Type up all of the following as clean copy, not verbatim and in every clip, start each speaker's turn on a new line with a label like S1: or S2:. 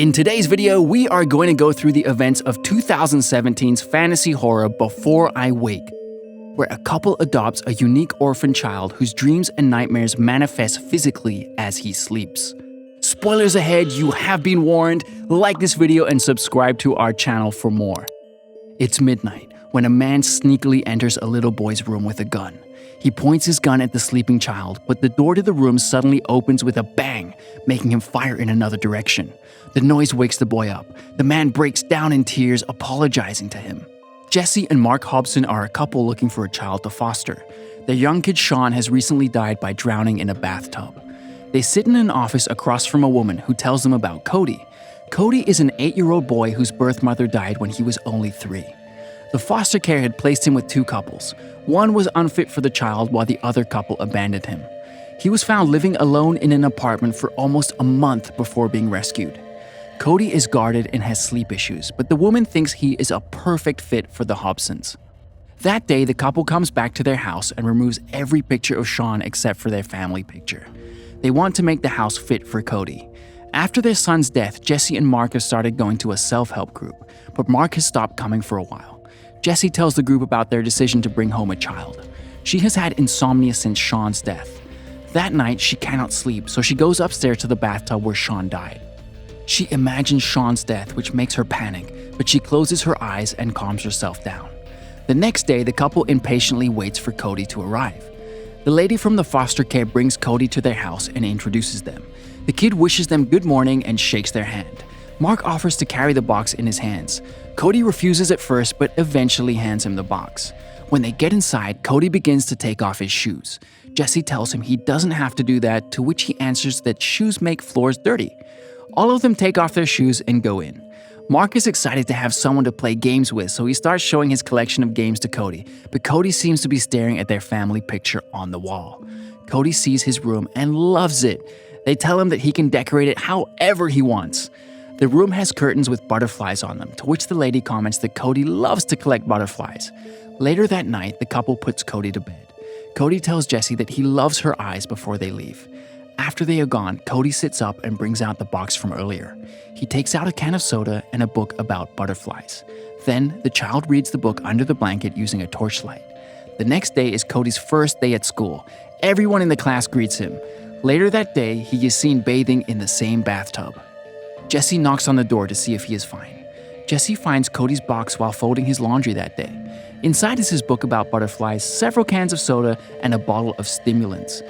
S1: In today's video, we are going to go through the events of 2017's fantasy horror Before I Wake, where a couple adopts a unique orphan child whose dreams and nightmares manifest physically as he sleeps. Spoilers ahead, you have been warned. Like this video and subscribe to our channel for more. It's midnight when a man sneakily enters a little boy's room with a gun. He points his gun at the sleeping child, but the door to the room suddenly opens with a bang, making him fire in another direction. The noise wakes the boy up. The man breaks down in tears, apologizing to him. Jesse and Mark Hobson are a couple looking for a child to foster. Their young kid Sean has recently died by drowning in a bathtub. They sit in an office across from a woman who tells them about Cody. Cody is an 8-year-old boy whose birth mother died when he was only 3. The foster care had placed him with 2 couples. One was unfit for the child while the other couple abandoned him. He was found living alone in an apartment for almost a month before being rescued. Cody is guarded and has sleep issues, but the woman thinks he is a perfect fit for the Hobsons. That day, the couple comes back to their house and removes every picture of Sean except for their family picture. They want to make the house fit for Cody. After their son's death, Jesse and Mark have started going to a self-help group, but Mark has stopped coming for a while. Jesse tells the group about their decision to bring home a child. She has had insomnia since Sean's death. That night, she cannot sleep, so she goes upstairs to the bathtub where Sean died. She imagines Sean's death, which makes her panic, but she closes her eyes and calms herself down. The next day, the couple impatiently waits for Cody to arrive. The lady from the foster care brings Cody to their house and introduces them. The kid wishes them good morning and shakes their hand. Mark offers to carry the box in his hands. Cody refuses at first, but eventually hands him the box. When they get inside, Cody begins to take off his shoes. Jesse tells him he doesn't have to do that, to which he answers that shoes make floors dirty. All of them take off their shoes and go in. Mark is excited to have someone to play games with, so he starts showing his collection of games to Cody, but Cody seems to be staring at their family picture on the wall. Cody sees his room and loves it. They tell him that he can decorate it however he wants. The room has curtains with butterflies on them, to which the lady comments that Cody loves to collect butterflies. Later that night, the couple puts Cody to bed. Cody tells Jesse that he loves her eyes before they leave. After they are gone, Cody sits up and brings out the box from earlier. He takes out a can of soda and a book about butterflies. Then, the child reads the book under the blanket using a torchlight. The next day is Cody's first day at school. Everyone in the class greets him. Later that day, he is seen bathing in the same bathtub. Jesse knocks on the door to see if he is fine. Jesse finds Cody's box while folding his laundry that day. Inside is his book about butterflies, several cans of soda, and a bottle of stimulants.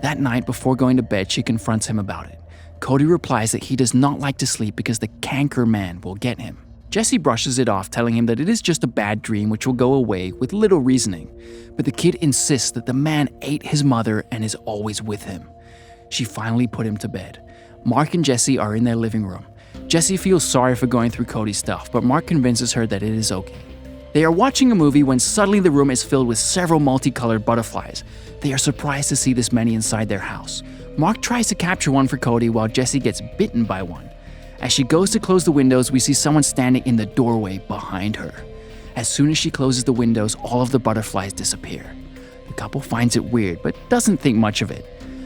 S1: That night, before going to bed, she confronts him about it. Cody replies that he does not like to sleep because the canker man will get him. Jesse brushes it off, telling him that it is just a bad dream which will go away with little reasoning. But the kid insists that the man ate his mother and is always with him. She finally put him to bed. Mark and Jesse are in their living room. Jesse feels sorry for going through Cody's stuff, but Mark convinces her that it is okay. They are watching a movie when suddenly the room is filled with several multicolored butterflies. They are surprised to see this many inside their house. Mark tries to capture one for Cody while Jesse gets bitten by one. As she goes to close the windows, we see someone standing in the doorway behind her. As soon as she closes the windows, all of the butterflies disappear. The couple finds it weird, but doesn't think much of it.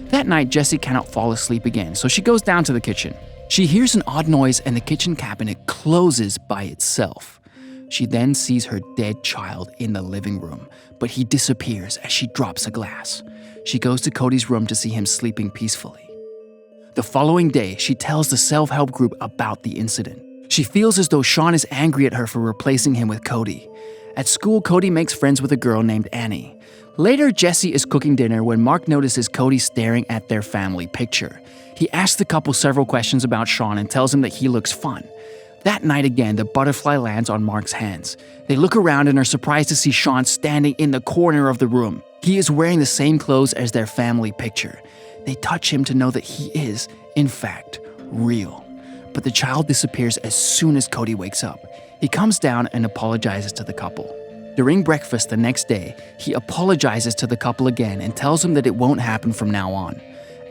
S1: That night, Jesse cannot fall asleep again, so she goes down to the kitchen. She hears an odd noise and the kitchen cabinet closes by itself. She then sees her dead child in the living room, but he disappears as she drops a glass. She goes to Cody's room to see him sleeping peacefully. The following day, she tells the self-help group about the incident. She feels as though Sean is angry at her for replacing him with Cody. At school, Cody makes friends with a girl named Annie. Later, Jesse is cooking dinner when Mark notices Cody staring at their family picture. He asks the couple several questions about Sean and tells him that he looks fun. That night again, the butterfly lands on Mark's hands. They look around and are surprised to see Sean standing in the corner of the room. He is wearing the same clothes as their family picture. They touch him to know that he is, in fact, real. But the child disappears as soon as Cody wakes up. He comes down and apologizes to the couple. During breakfast the next day, he apologizes to the couple again and tells them that it won't happen from now on.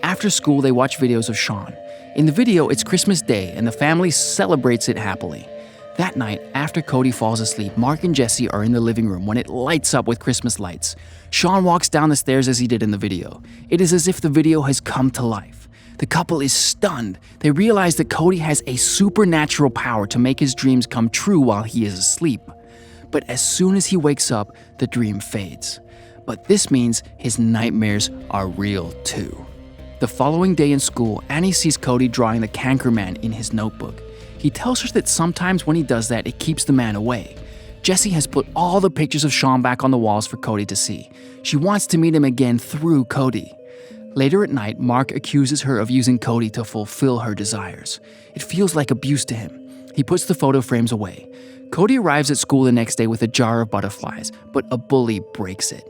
S1: After school, they watch videos of Sean. In the video, it's Christmas Day and the family celebrates it happily. That night, after Cody falls asleep, Mark and Jesse are in the living room when it lights up with Christmas lights. Sean walks down the stairs as he did in the video. It is as if the video has come to life. The couple is stunned. They realize that Cody has a supernatural power to make his dreams come true while he is asleep. But as soon as he wakes up, the dream fades. But this means his nightmares are real too. The following day in school, Annie sees Cody drawing the canker man in his notebook. He tells her that sometimes when he does that, it keeps the man away. Jessie has put all the pictures of Sean back on the walls for Cody to see. She wants to meet him again through Cody. Later at night, Mark accuses her of using Cody to fulfill her desires. It feels like abuse to him. He puts the photo frames away. Cody arrives at school the next day with a jar of butterflies, but a bully breaks it.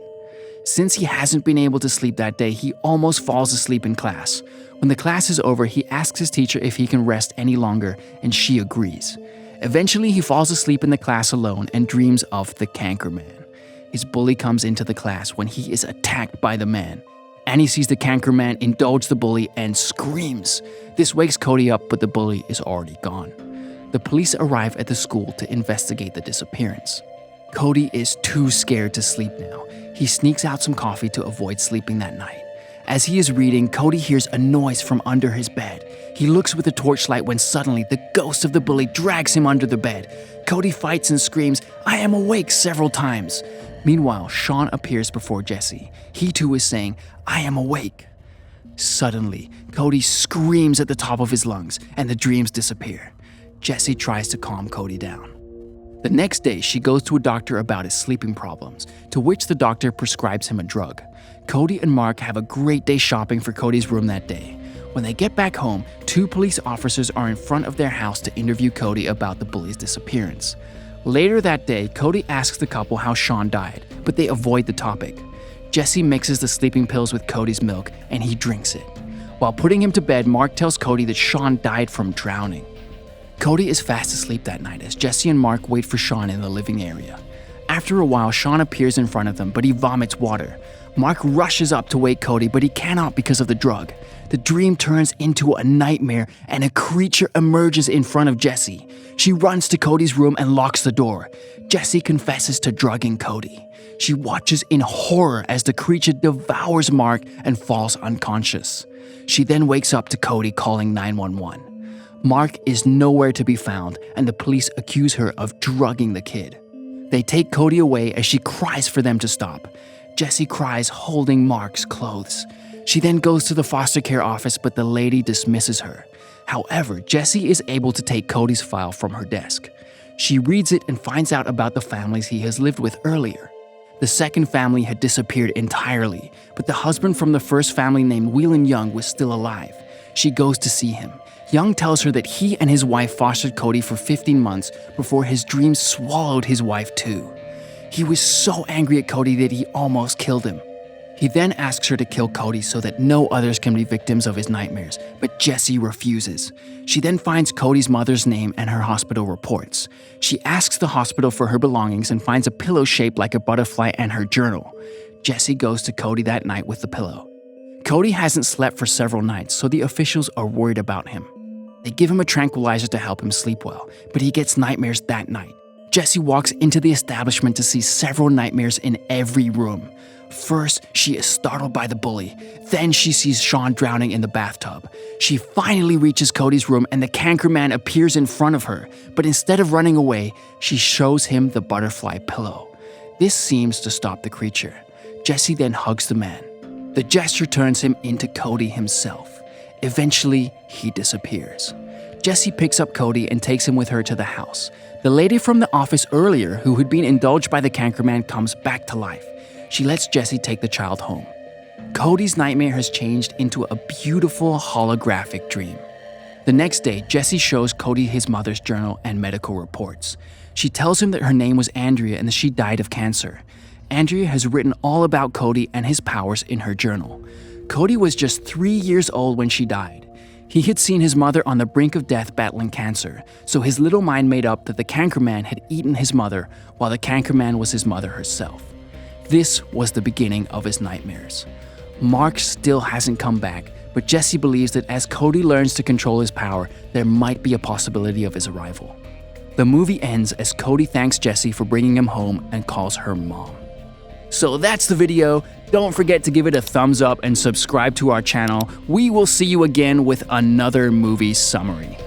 S1: Since he hasn't been able to sleep that day, he almost falls asleep in class. When the class is over, he asks his teacher if he can rest any longer, and she agrees. Eventually, he falls asleep in the class alone and dreams of the canker man. His bully comes into the class when he is attacked by the man. Annie sees the canker man indulge the bully and screams. This wakes Cody up, but the bully is already gone. The police arrive at the school to investigate the disappearance. Cody is too scared to sleep now. He sneaks out some coffee to avoid sleeping that night. As he is reading, Cody hears a noise from under his bed. He looks with a torchlight when suddenly the ghost of the bully drags him under the bed. Cody fights and screams, "I am awake," several times. Meanwhile, Sean appears before Jessie. He too is saying, "I am awake." Suddenly, Cody screams at the top of his lungs and the dreams disappear. Jessie tries to calm Cody down. The next day, she goes to a doctor about his sleeping problems, to which the doctor prescribes him a drug. Cody and Mark have a great day shopping for Cody's room that day. When they get back home, 2 police officers are in front of their house to interview Cody about the bully's disappearance. Later that day, Cody asks the couple how Sean died, but they avoid the topic. Jessie mixes the sleeping pills with Cody's milk, and he drinks it. While putting him to bed, Mark tells Cody that Sean died from drowning. Cody is fast asleep that night as Jessie and Mark wait for Sean in the living area. After a while, Sean appears in front of them, but he vomits water. Mark rushes up to wake Cody, but he cannot because of the drug. The dream turns into a nightmare and a creature emerges in front of Jessie. She runs to Cody's room and locks the door. Jessie confesses to drugging Cody. She watches in horror as the creature devours Mark and falls unconscious. She then wakes up to Cody calling 911. Mark is nowhere to be found, and the police accuse her of drugging the kid. They take Cody away as she cries for them to stop. Jessie cries holding Mark's clothes. She then goes to the foster care office, but the lady dismisses her. However, Jessie is able to take Cody's file from her desk. She reads it and finds out about the families he has lived with earlier. The second family had disappeared entirely, but the husband from the first family named Whelan Young was still alive. She goes to see him. Young tells her that he and his wife fostered Cody for 15 months before his dreams swallowed his wife too. He was so angry at Cody that he almost killed him. He then asks her to kill Cody so that no others can be victims of his nightmares, but Jessie refuses. She then finds Cody's mother's name and her hospital reports. She asks the hospital for her belongings and finds a pillow shaped like a butterfly and her journal. Jessie goes to Cody that night with the pillow. Cody hasn't slept for several nights, so the officials are worried about him. They give him a tranquilizer to help him sleep well, but he gets nightmares that night. Jessie walks into the establishment to see several nightmares in every room. First, she is startled by the bully. Then she sees Sean drowning in the bathtub. She finally reaches Cody's room and the canker man appears in front of her, but instead of running away, she shows him the butterfly pillow. This seems to stop the creature. Jessie then hugs the man. The gesture turns him into Cody himself. Eventually, he disappears. Jessie picks up Cody and takes him with her to the house. The lady from the office earlier, who had been indulged by the canker man, comes back to life. She lets Jessie take the child home. Cody's nightmare has changed into a beautiful holographic dream. The next day, Jessie shows Cody his mother's journal and medical reports. She tells him that her name was Andrea and that she died of cancer. Andrea has written all about Cody and his powers in her journal. Cody was just 3 years old when she died. He had seen his mother on the brink of death battling cancer, so his little mind made up that the canker man had eaten his mother while the canker man was his mother herself. This was the beginning of his nightmares. Mark still hasn't come back, but Jessie believes that as Cody learns to control his power, there might be a possibility of his arrival. The movie ends as Cody thanks Jessie for bringing him home and calls her mom. So that's the video. Don't forget to give it a thumbs up and subscribe to our channel. We will see you again with another movie summary.